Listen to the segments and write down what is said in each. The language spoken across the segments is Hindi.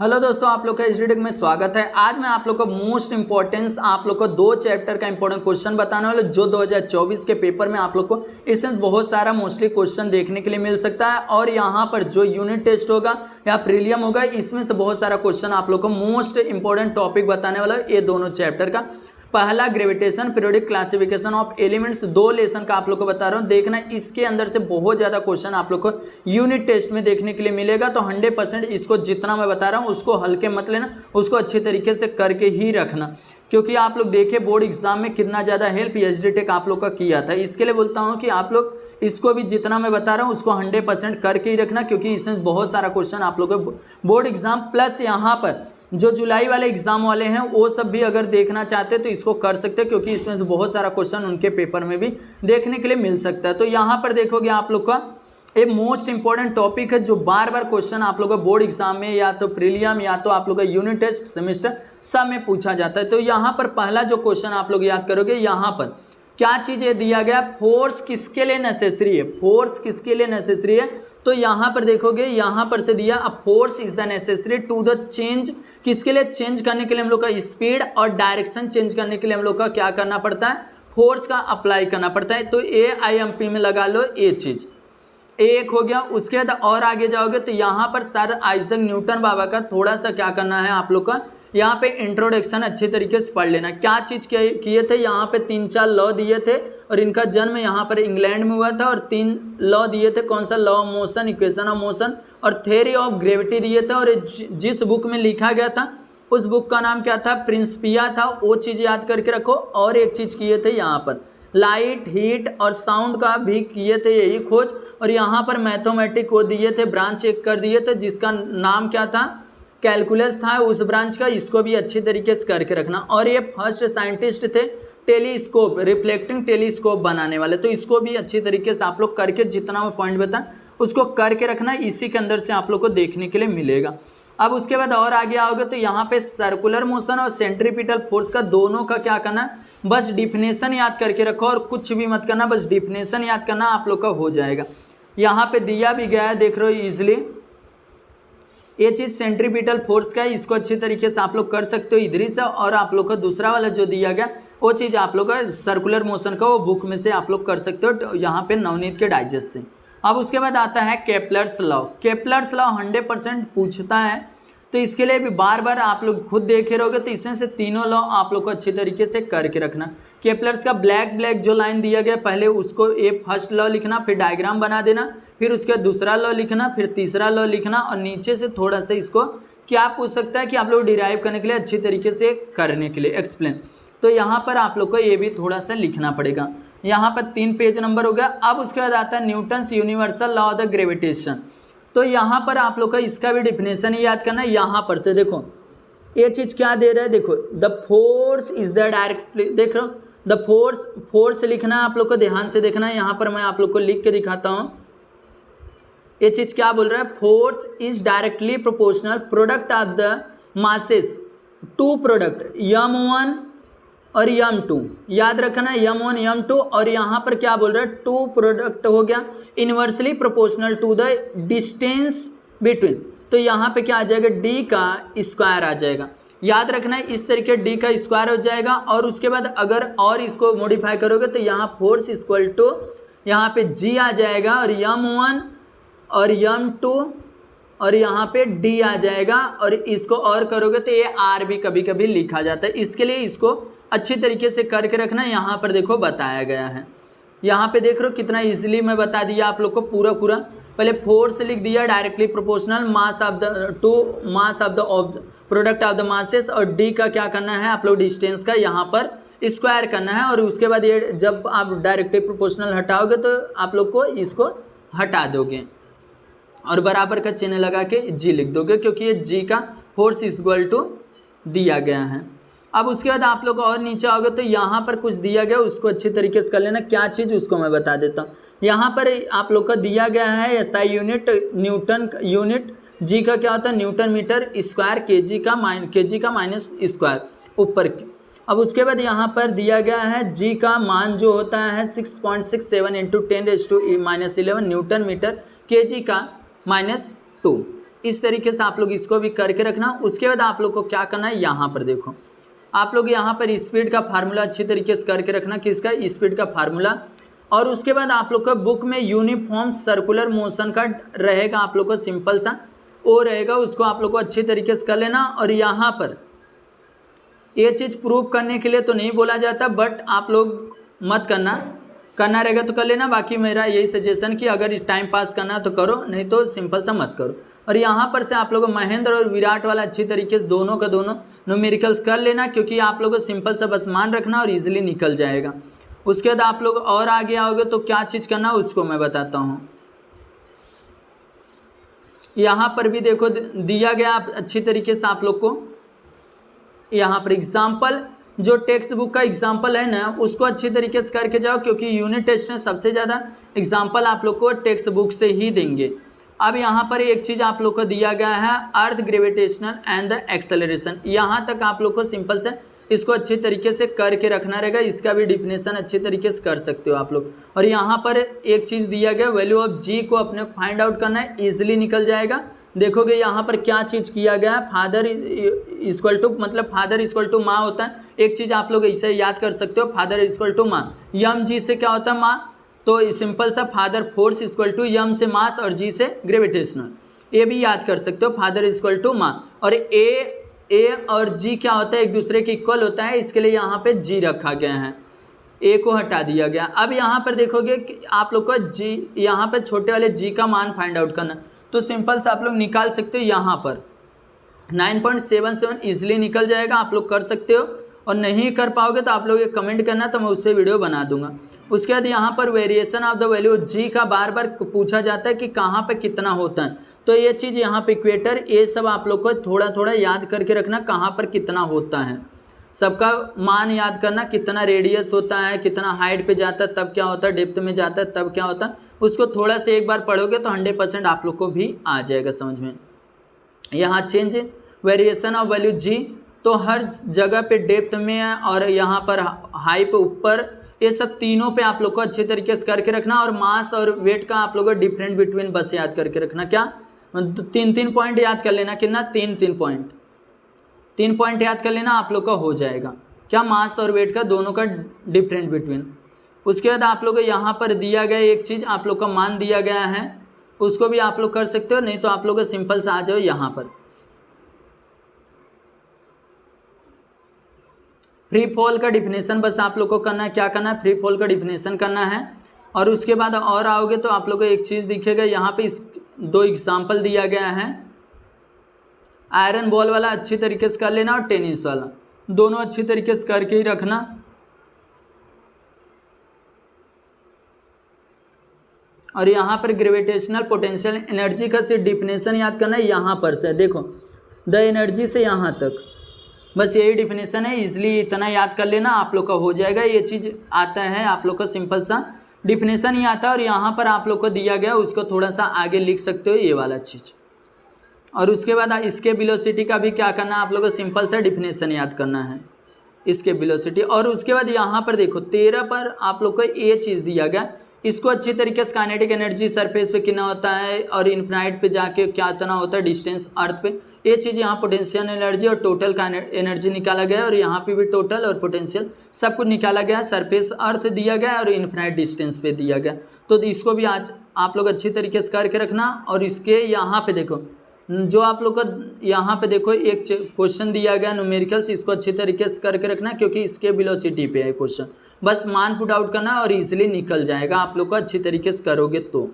हेलो दोस्तों, आप लोग का एचडी में स्वागत है। आज मैं आप लोग को मोस्ट इंपॉर्टेंस आप लोग को दो चैप्टर का इंपॉर्टेंट क्वेश्चन बताने वाला जो 2024 के पेपर में आप लोग को इसमें बहुत सारा मोस्टली क्वेश्चन देखने के लिए मिल सकता है। और यहाँ पर जो यूनिट टेस्ट होगा या प्रीलियम होगा, इसमें से बहुत सारा क्वेश्चन आप लोग को मोस्ट इंपॉर्टेंट टॉपिक बताने वाला है ये दोनों चैप्टर का। पहला gravitation periodic classification of elements, दो लेसन का आप लोग को बता रहा हूँ। देखना इसके अंदर से बहुत ज़्यादा क्वेश्चन आप लोग को यूनिट टेस्ट में देखने के लिए मिलेगा। तो 100% इसको जितना मैं बता रहा हूँ उसको हल्के मत लेना, उसको अच्छे तरीके से करके ही रखना, क्योंकि आप लोग देखे बोर्ड एग्जाम में कितना ज़्यादा हेल्प एचडी टेक आप लोग का किया था। इसके लिए बोलता हूँ कि आप लोग इसको भी जितना मैं बता रहा हूँ उसको 100% करके ही रखना, क्योंकि इसमें बहुत सारा क्वेश्चन आप लोग को बोर्ड एग्जाम प्लस यहाँ पर जो जुलाई वाले एग्जाम वाले हैं वो सब भी अगर देखना चाहते हैं तो इसको कर सकते हैं, क्योंकि इसमें से बहुत सारा क्वेश्चन उनके पेपर में भी देखने के लिए मिल सकता है। तो यहाँ पर देखोगे आप लोग का एक मोस्ट इंपॉर्टेंट टॉपिक है जो बार बार क्वेश्चन आप लोग का बोर्ड एग्जाम में या तो प्रीलियम या तो आप लोग का यूनिट टेस्ट सेमेस्टर सब में पूछा जाता है। तो यहाँ पर पहला जो क्वेश्चन आप लोग याद करोगे, यहाँ पर क्या चीज़ ये दिया गया, फोर्स किसके लिए नेसेसरी है, फोर्स किसके लिए नेसेसरी है। तो यहाँ पर देखोगे, यहाँ पर से दिया a force is the necessary to the change, किसके लिए, चेंज करने के लिए हम लोग का स्पीड और डायरेक्शन चेंज करने के लिए हम लोग का क्या करना पड़ता है, फोर्स का अप्लाई करना पड़ता है। तो AIMP में लगा लो ये चीज़, एक हो गया। उसके बाद और आगे जाओगे तो यहाँ पर सर आइजक न्यूटन बाबा का थोड़ा सा क्या करना है आप लोग का, यहाँ पे इंट्रोडक्शन अच्छे तरीके से पढ़ लेना। क्या चीज़ किए थे, यहाँ पे 3-4 लॉ दिए थे और इनका जन्म यहाँ पर इंग्लैंड में हुआ था। और 3 लॉ दिए थे, कौन सा, law of motion, equation of motion और थ्योरी ऑफ ग्रेविटी दिए थे। और जिस बुक में लिखा गया था उस बुक का नाम क्या था, प्रिंसिपिया था, वो चीज़ याद करके रखो। और एक चीज़ किए थे यहाँ पर लाइट, हीट और साउंड का भी किए थे यही खोज। और यहाँ पर मैथमेटिक को दिए थे, ब्रांच एक कर दिए थे जिसका नाम क्या था, कैलकुलस था उस ब्रांच का, इसको भी अच्छी तरीके से करके रखना। और ये फर्स्ट साइंटिस्ट थे टेलीस्कोप, रिफ्लेक्टिंग टेलीस्कोप बनाने वाले, तो इसको भी अच्छी तरीके से आप लोग करके जितना मैं पॉइंट बता उसको करके रखना, इसी के अंदर से आप लोग को देखने के लिए मिलेगा। अब उसके बाद और आगे आओगे तो यहाँ पे सर्कुलर मोशन और सेंट्रीपिटल फोर्स का दोनों का क्या करना, बस डिफिनेशन याद करके रखो और कुछ भी मत करना, बस डिफिनेशन याद करना, आप लोग का हो जाएगा। यहाँ पे दिया भी गया है, देख रहे हो इजिली ये चीज़ सेंट्रीपिटल फोर्स का है, इसको अच्छी तरीके से आप लोग कर सकते हो इधर से। और आप लोग का दूसरा वाला जो दिया गया वो चीज़ आप लोग का सर्कुलर मोशन का, वो बुक में से आप लोग कर सकते हो यहाँ पे नवनीत के डाइजेस्ट से। अब उसके बाद आता है केपलर्स लॉ। केपलर्स लॉ 100% पूछता है, तो इसके लिए भी बार बार आप लोग खुद देखे रहोगे, तो इसमें से तीनों लॉ आप लोग को अच्छी तरीके से करके रखना। केपलर्स का ब्लैक जो लाइन दिया गया पहले उसको ये फर्स्ट लॉ लिखना, फिर डायग्राम बना देना, फिर उसके दूसरा लॉ लिखना, फिर तीसरा लॉ लिखना। और नीचे से थोड़ा सा इसको क्या पूछ सकता है कि आप लोग डिराइव करने के लिए अच्छी तरीके से करने के लिए एक्सप्लेन, तो यहाँ पर आप लोग को ये भी थोड़ा सा लिखना पड़ेगा। यहाँ पर 3 पेज नंबर हो गया। अब उसके बाद आता है Newton's universal law of the gravitation. तो यहाँ पर आप लोग का इसका भी डिफिनेशन ही याद करना है। यहाँ पर से देखो ये चीज़ क्या दे रहा है, देखो the force is the directly, देख रहे हो द फोर्स लिखना है आप लोग को, ध्यान से देखना है। यहाँ पर मैं आप लोग को लिख के दिखाता हूँ, ये चीज़ क्या बोल रहा है, force is directly proportional product of the masses to product m1 और m2, याद रखना m1 m2। और यहाँ पर क्या बोल रहा है, 2 प्रोडक्ट हो गया inversely proportional to the distance between. तो यहाँ पे क्या आ जाएगा, d का स्क्वायर आ जाएगा, याद रखना है इस तरीके d का स्क्वायर हो जाएगा। और उसके बाद अगर और इसको मॉडिफाई करोगे तो यहाँ फोर्स इक्वल टू यहाँ पे g आ जाएगा और m1 और m2 और यहाँ पे d आ जाएगा। और इसको और करोगे तो ये r भी कभी कभी लिखा जाता है, इसके लिए इसको अच्छी तरीके से करके रखना। यहाँ पर देखो बताया गया है, यहाँ पे देख रहे हो कितना इजीली मैं बता दिया आप लोग को पूरा। पहले फोर्स लिख दिया directly proportional mass of the to mass of the product of the masses, और डी का क्या करना है आप लोग डिस्टेंस का यहाँ पर स्क्वायर करना है। और उसके बाद ये जब आप डायरेक्टली प्रोपोर्शनल हटाओगे तो आप लोग को इसको हटा दोगे और बराबर का चिन्ह लगा के जी लिख दोगे, क्योंकि ये जी का फोर्स इक्वल टू दिया गया है। अब उसके बाद आप लोग और नीचे आओगे तो यहाँ पर कुछ दिया गया, उसको अच्छी तरीके से कर लेना। क्या चीज़ उसको मैं बता देता हूँ। यहाँ पर आप लोग का दिया गया है SI यूनिट, न्यूटन यूनिट, जी का क्या होता है न्यूटन मीटर स्क्वायर, केजी का माइनस स्क्वायर ऊपर के। अब उसके बाद यहाँ पर दिया गया है जी का मान जो होता है 6.67 × 10⁻⁻11 न्यूटन मीटर, केजी का -2। इस तरीके से आप लोग इसको भी करके रखना। उसके बाद आप लोग को क्या करना है, यहाँ पर देखो आप लोग यहाँ पर स्पीड का फार्मूला अच्छी तरीके से करके रखना, किसका, स्पीड का फार्मूला। और उसके बाद आप लोग का बुक में यूनिफॉर्म सर्कुलर मोशन का रहेगा, आप लोग को सिंपल सा वो रहेगा, उसको आप लोग को अच्छी तरीके से कर लेना। और यहाँ पर ये चीज़ प्रूव करने के लिए तो नहीं बोला जाता, बट आप लोग मत करना रहेगा तो कर लेना। बाकी मेरा यही सजेशन कि अगर टाइम पास करना तो करो, नहीं तो सिंपल सा मत करो। और यहाँ पर से आप लोगों को महेंद्र और विराट वाला अच्छी तरीके से दोनों का दोनों न्यूमेरिकल्स कर लेना, क्योंकि आप लोगों को सिंपल सा बस मान रखना और इजीली निकल जाएगा। उसके बाद आप लोग और आगे आओगे तो क्या चीज़ करना उसको मैं बताता हूँ। यहाँ पर भी देखो दिया गया अच्छी तरीके से आप लोग को, यहाँ पर एग्जाम्पल जो टेक्स्ट बुक का एग्जाम्पल है ना उसको अच्छी तरीके से करके जाओ, क्योंकि यूनिट टेस्ट में सबसे ज़्यादा एग्जाम्पल आप लोग को टेक्स्ट बुक से ही देंगे। अब यहाँ पर एक चीज़ आप लोग को दिया गया है, अर्थ ग्रेविटेशनल एंड द एक्सेलरेशन। यहाँ तक आप लोग को सिंपल से इसको अच्छी तरीके से करके रखना रहेगा, इसका भी डिफिनेशन अच्छी तरीके से कर सकते हो आप लोग। और यहाँ पर एक चीज़ दिया गया, वैल्यू ऑफ जी को अपने फाइंड आउट करना है, ईजिली निकल जाएगा। देखोगे यहाँ पर क्या चीज़ किया गया है, फादर इक्वल टू, मतलब फादर इक्वल टू माँ होता है। एक चीज़ आप लोग ऐसे याद कर सकते हो, फादर इक्वल टू माँ, यम जी से क्या होता है माँ, तो सिंपल सा फादर फोर्स इक्वल टू यम से मास और जी से ग्रेविटेशनल, ये भी याद कर सकते हो, फादर इक्वल टू माँ। और ए और जी क्या होता है, एक दूसरे के इक्वल होता है, इसके लिए यहाँ पे जी रखा गया है, ए को हटा दिया गया। अब यहाँ पर देखोगे कि आप लोग को जी, यहाँ पर छोटे वाले जी का मान फाइंड आउट करना, तो सिंपल से आप लोग निकाल सकते हो, यहाँ पर 9.77 ईजिली निकल जाएगा, आप लोग कर सकते हो। और नहीं कर पाओगे तो आप लोग ये कमेंट करना, तो मैं उससे वीडियो बना दूंगा। उसके बाद यहाँ पर वेरिएशन ऑफ द वैल्यू जी का बार बार पूछा जाता है कि कहाँ पे कितना होता है, तो ये चीज़ यहाँ पे इक्वेटर, ये सब आप लोग को थोड़ा थोड़ा याद करके रखना, कहाँ पर कितना होता है, सबका मान याद करना, कितना रेडियस होता है, कितना हाइट पे जाता है तब क्या होता है, डेप्थ में जाता है तब क्या होता है, उसको थोड़ा से एक बार पढ़ोगे तो 100% आप लोग को भी आ जाएगा समझ में। यहाँ चेंज वेरिएशन ऑफ वैल्यू जी, तो हर जगह पे डेप्थ में और यहाँ पर हाई पे ऊपर, ये सब तीनों पे आप लोग को अच्छे तरीके से करके रखना। और मास और वेट का आप लोग को डिफरेंट बिटवीन बस याद करके रखना, क्या 3 पॉइंट याद कर लेना, कितना 3 पॉइंट याद कर लेना, आप लोग का हो जाएगा, क्या मास और वेट का दोनों का डिफरेंट बिटवीन। उसके बाद आप लोग को यहाँ पर दिया गया एक चीज़, आप लोग का मान दिया गया है, उसको भी आप लोग कर सकते हो, नहीं तो आप लोग को सिंपल से आ जाओ यहाँ पर फ्री फॉल का डिफिनेशन बस आप लोग को करना है, क्या करना है, फ्री फॉल का डिफिनेशन करना है। और उसके बाद और आओगे तो आप लोग को एक चीज़ दिखेगा, यहाँ पे इस 2 एग्जाम्पल दिया गया है, आयरन बॉल वाला अच्छी तरीके से कर लेना और टेनिस वाला, दोनों अच्छी तरीके से करके ही रखना। और यहाँ पर ग्रेविटेशनल पोटेंशियल एनर्जी का सिर्फ डिफिनेशन याद करना है, यहाँ पर से देखो द एनर्जी से यहाँ तक, बस यही डिफिनेशन है, इसलिए इतना याद कर लेना, आप लोग का हो जाएगा। ये चीज़ आता है आप लोग का, सिंपल सा डिफिनेशन ही आता है। और यहाँ पर आप लोग को दिया गया, उसको थोड़ा सा आगे लिख सकते हो, ये वाला चीज़। और उसके बाद इसके वेलोसिटी का भी क्या करना है, आप लोग को सिंपल सा डिफिनेशन याद करना है, इसके वेलोसिटी। और उसके बाद यहाँ पर देखो 13 पर आप लोग को ये चीज़ दिया गया, इसको अच्छी तरीके से काइनेटिक एनर्जी सरफेस पे कितना होता है और इन्फिनाइट पे जाके क्या इतना होता है डिस्टेंस अर्थ पे, ये चीज़ यहाँ पोटेंशियल एनर्जी और टोटल एनर्जी निकाला गया है। और यहाँ पे भी टोटल और पोटेंशियल सब कुछ निकाला गया है, सरफेस अर्थ दिया गया और इन्फिनाइट डिस्टेंस पे दिया गया। तो इसको भी आज आप लोग अच्छी तरीके से करके रखना। और इसके यहाँ पे देखो, जो आप लोग का यहाँ पे देखो एक क्वेश्चन दिया गया न्यूमेरिकल्स, इसको अच्छी तरीके से करके रखना, क्योंकि इसके वेलोसिटी पे है क्वेश्चन, बस मान पुट आउट करना और इजीली निकल जाएगा आप लोग को, अच्छी तरीके से करोगे तो।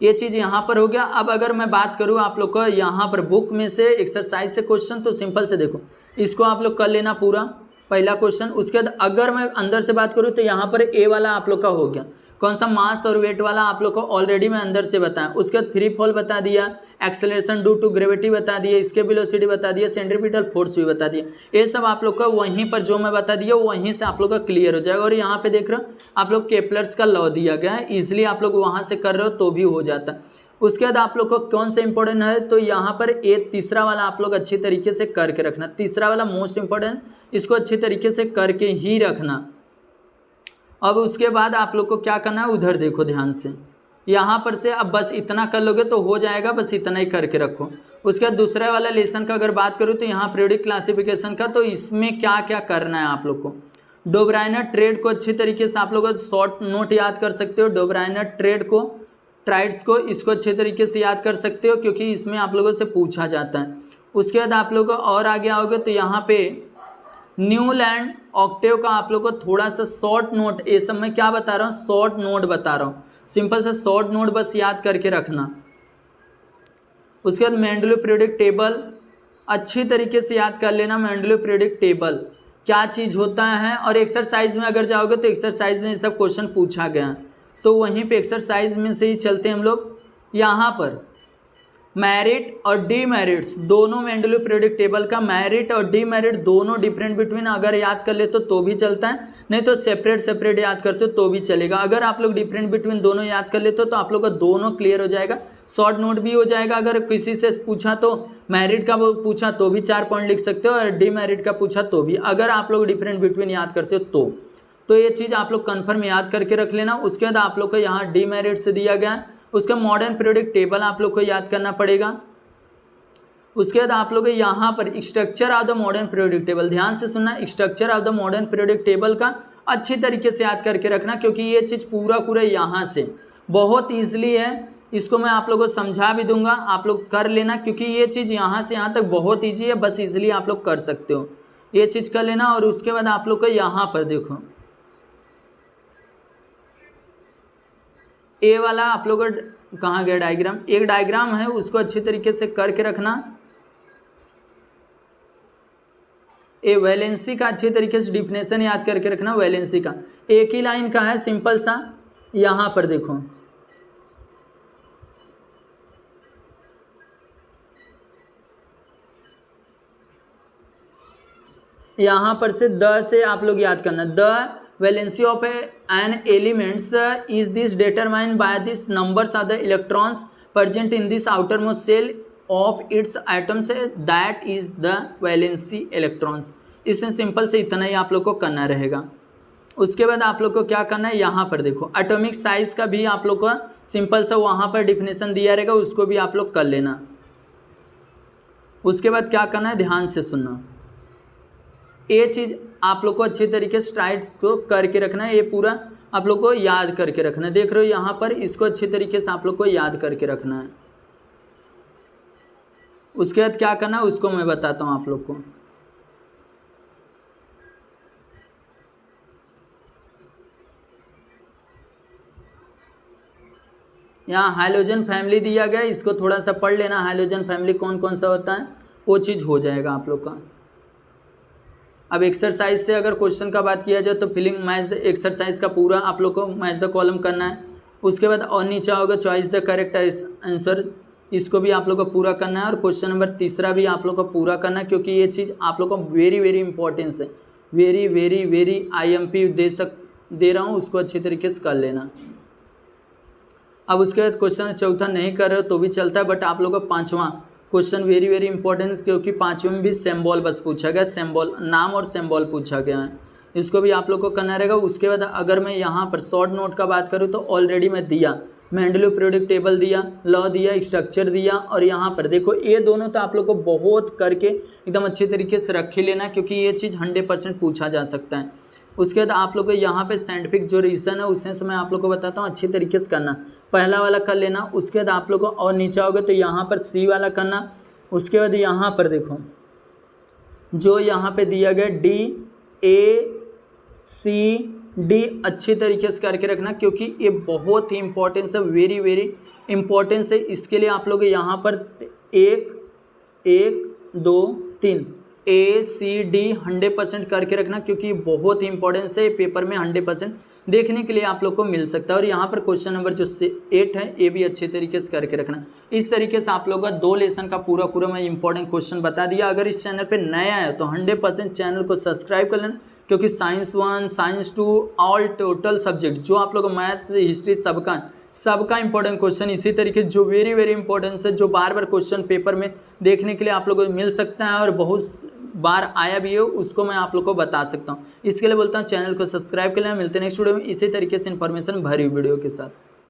ये चीज़ यहाँ पर हो गया। अब अगर मैं बात करूँ आप लोग को यहाँ पर बुक में से एक्सरसाइज से क्वेश्चन, तो सिंपल से देखो इसको आप लोग कर लेना पूरा पहला क्वेश्चन। उसके बाद अगर मैं अंदर से बात करूँ तो यहाँ पर ए वाला आप लोग का हो गया, कौन सा, मास और वेट वाला आप लोग को ऑलरेडी मैं अंदर से बताया। उसके बाद फ्री फॉल बता दिया, एक्सेलरेशन ड्यू टू ग्रेविटी बता दिया, इसके वेलोसिटी बता दिया, सेंट्रीपिटल फोर्स भी बता दिया। ये सब आप लोग का वहीं पर जो मैं बता दिया वहीं से आप लोग का क्लियर हो जाएगा। और यहाँ पे देख रहे हो आप लोग केपलर्स का लॉ दिया गया है, ईजिली आप लोग वहाँ से कर रहे हो तो भी हो जाता है। उसके बाद आप लोग को कौन सा इंपॉर्टेंट है, तो यहाँ पर ये तीसरा वाला आप लोग अच्छी तरीके से करके रखना, तीसरा वाला मोस्ट इंपॉर्टेंट, इसको अच्छी तरीके से करके ही रखना। अब उसके बाद आप लोग को क्या करना है, उधर देखो ध्यान से, यहाँ पर से अब बस इतना कर लोगे तो हो जाएगा, बस इतना ही करके रखो। उसके बाद दूसरे वाला लेसन का अगर बात करूँ तो यहाँ पीरियोडिक क्लासिफिकेशन का, तो इसमें क्या क्या करना है आप लोग को। डोब्राइनर ट्रेड को अच्छी तरीके से आप लोग शॉर्ट नोट याद कर सकते हो। डोब्राइनर ट्रेड को, ट्राइड्स को, इसको अच्छे तरीके से याद कर सकते हो क्योंकि इसमें आप लोगों से पूछा जाता है। उसके बाद आप लोग और आगे आओगे तो यहाँ पे न्यूलैंड ऑक्टेव का आप लोग को थोड़ा सा शॉर्ट नोट, ये सब मैं क्या बता रहा हूँ, शॉर्ट नोट बता रहा हूँ, सिंपल सा शॉर्ट नोट बस याद करके रखना। उसके बाद मेंडलो पीरियोडिक टेबल अच्छी तरीके से याद कर लेना। मेंडलो पीरियोडिक टेबल क्या चीज़ होता है, और एक्सरसाइज में अगर जाओगे तो एक्सरसाइज में ये सब क्वेश्चन पूछा गया, तो वहीं पे एक्सरसाइज में से ही चलते हैं हम लोग। यहाँ पर मेरिट और डीमेरिट्स दोनों मेंडलो पीरियोडिक टेबल का, मेरिट और डीमेरिट दोनों डिफरेंट बिटवीन अगर याद कर ले तो भी चलता है, नहीं तो सेपरेट याद करते हो तो भी चलेगा। अगर आप लोग डिफरेंट बिटवीन दोनों याद कर लेते हो तो आप लोग का दोनों क्लियर हो जाएगा, शॉर्ट नोट भी हो जाएगा। अगर किसी से पूछा तो मेरिट का पूछा तो भी 4 पॉइंट लिख सकते हो, और डीमेरिट का पूछा तो भी, अगर आप लोग डिफरेंट बिटवीन याद करते हो तो ये चीज़ आप लोग कन्फर्म याद करके रख लेना। उसके बाद आप लोग को यहाँ डीमेरिट से दिया गया है, उसका मॉडर्न पीरियोडिक टेबल आप लोग को याद करना पड़ेगा। उसके बाद आप लोग यहाँ पर structure of the modern periodic table, ध्यान से सुनना, structure of the modern periodic table का अच्छी तरीके से याद करके रखना क्योंकि ये चीज़ पूरा यहाँ से बहुत ईजिली है। इसको मैं आप लोगों को समझा भी दूंगा, आप लोग कर लेना क्योंकि ये चीज़ यहाँ से यहाँ तक बहुत ईजी है, बस ईजिली आप लोग कर सकते हो, ये चीज़ कर लेना। और उसके बाद आप लोग को यहाँ पर देखो ए वाला आप लोग कहाँ गया डायग्राम, एक डायग्राम है उसको अच्छी तरीके से करके रखना। ए वैलेंसी का अच्छी तरीके से डिफिनेशन याद करके रखना। वैलेंसी का एक ही लाइन का है, सिंपल सा। यहाँ पर देखो यहाँ पर से द से आप लोग याद करना, the valency of an elements is this determined by this numbers of the electrons present in this outermost shell of its atoms, that is the valency electrons। इसमें सिंपल से इतना ही आप लोग को करना रहेगा। उसके बाद आप लोग को क्या करना है, यहाँ पर देखो एटॉमिक साइज का भी आप लोग को सिंपल सा वहाँ पर डिफिनेशन दिया रहेगा, उसको भी आप लोग कर लेना। उसके बाद क्या करना है, ध्यान से सुनना, ये चीज़ आप लोग को अच्छे तरीके से स्ट्राइड्स को करके रखना है, ये पूरा आप लोग को याद करके रखना है। देख रहे हो यहाँ पर, इसको अच्छे तरीके से आप लोग को याद करके रखना है। उसके बाद क्या करना है उसको मैं बताता हूँ आप लोग को। यहाँ हाइड्रोजन फैमिली दिया गया, इसको थोड़ा सा पढ़ लेना, हाइड्रोजन फैमिली कौन कौन सा होता है वो चीज़ हो जाएगा आप लोग का। अब एक्सरसाइज से अगर क्वेश्चन का बात किया जाए तो फिलिंग मैच द एक्सरसाइज का पूरा आप लोग को मैच द कॉलम करना है। उसके बाद और नीचे होगा चॉइस द करेक्ट आंसर, इसको भी आप लोग को पूरा करना है। और क्वेश्चन नंबर 3 भी आप लोग को पूरा करना है क्योंकि ये चीज़ आप लोग को वेरी इंपॉर्टेंस है, वेरी IMP दे रहा हूँ, उसको अच्छी तरीके से कर लेना। अब उसके बाद क्वेश्चन 4 नहीं कर रहे हो तो भी चलता है, बट आप लोग को 5वां क्वेश्चन वेरी इंपॉर्टेंट क्योंकि 5वें में भी सिंबल बस पूछा गया, सिंबल नाम और सिंबल पूछा गया है, इसको भी आप लोग को करना रहेगा। उसके बाद अगर मैं यहाँ पर शॉर्ट नोट का बात करूँ तो ऑलरेडी मैं दिया, मेंडलो पीरियोडिक टेबल दिया, लॉ दिया, स्ट्रक्चर दिया, और यहाँ पर देखो ये दोनों तो आप लोग को बहुत करके एकदम अच्छे तरीके से रख ही लेना क्योंकि ये चीज़ 100% पूछा जा सकता है। उसके बाद आप लोग को यहाँ पे साइंटिफिक जो रीज़न है उसमें से मैं आप लोग को बताता हूँ, अच्छी तरीके से करना, पहला वाला कर लेना। उसके बाद आप लोग को और नीचे आओगे तो यहाँ पर सी वाला करना। उसके बाद यहाँ पर देखो जो यहाँ पे दिया गया DACD अच्छी तरीके से करके रखना क्योंकि ये बहुत ही इंपॉर्टेंस है, वेरी इंपॉर्टेंस है। इसके लिए आप लोग यहाँ पर 1 2 3 ACD 100% करके रखना क्योंकि बहुत ही इंपॉर्टेंस है, पेपर में 100% देखने के लिए आप लोग को मिल सकता है। और यहाँ पर क्वेश्चन नंबर जो 8 है ये भी अच्छे तरीके से करके रखना। इस तरीके से आप लोगों का 2 लेसन का पूरा मैं इंपॉर्टेंट क्वेश्चन बता दिया। अगर इस चैनल पे नया है तो 100% चैनल को सब्सक्राइब कर लेना क्योंकि science 1 science 2 all total subject जो आप लोग मैथ हिस्ट्री सबका इंपॉर्टेंट क्वेश्चन इसी तरीके से जो वेरी इंपॉर्टेंस है, जो बार क्वेश्चन पेपर में देखने के लिए आप लोगों को मिल सकता है और बहुत बार आया भी हो, उसको मैं आप लोग को बता सकता हूँ। इसके लिए बोलता हूँ चैनल को सब्सक्राइब कर लेना। मिलते हैं नेक्स्ट वीडियो में इसी तरीके से इन्फॉर्मेशन भरी हुई वीडियो के साथ।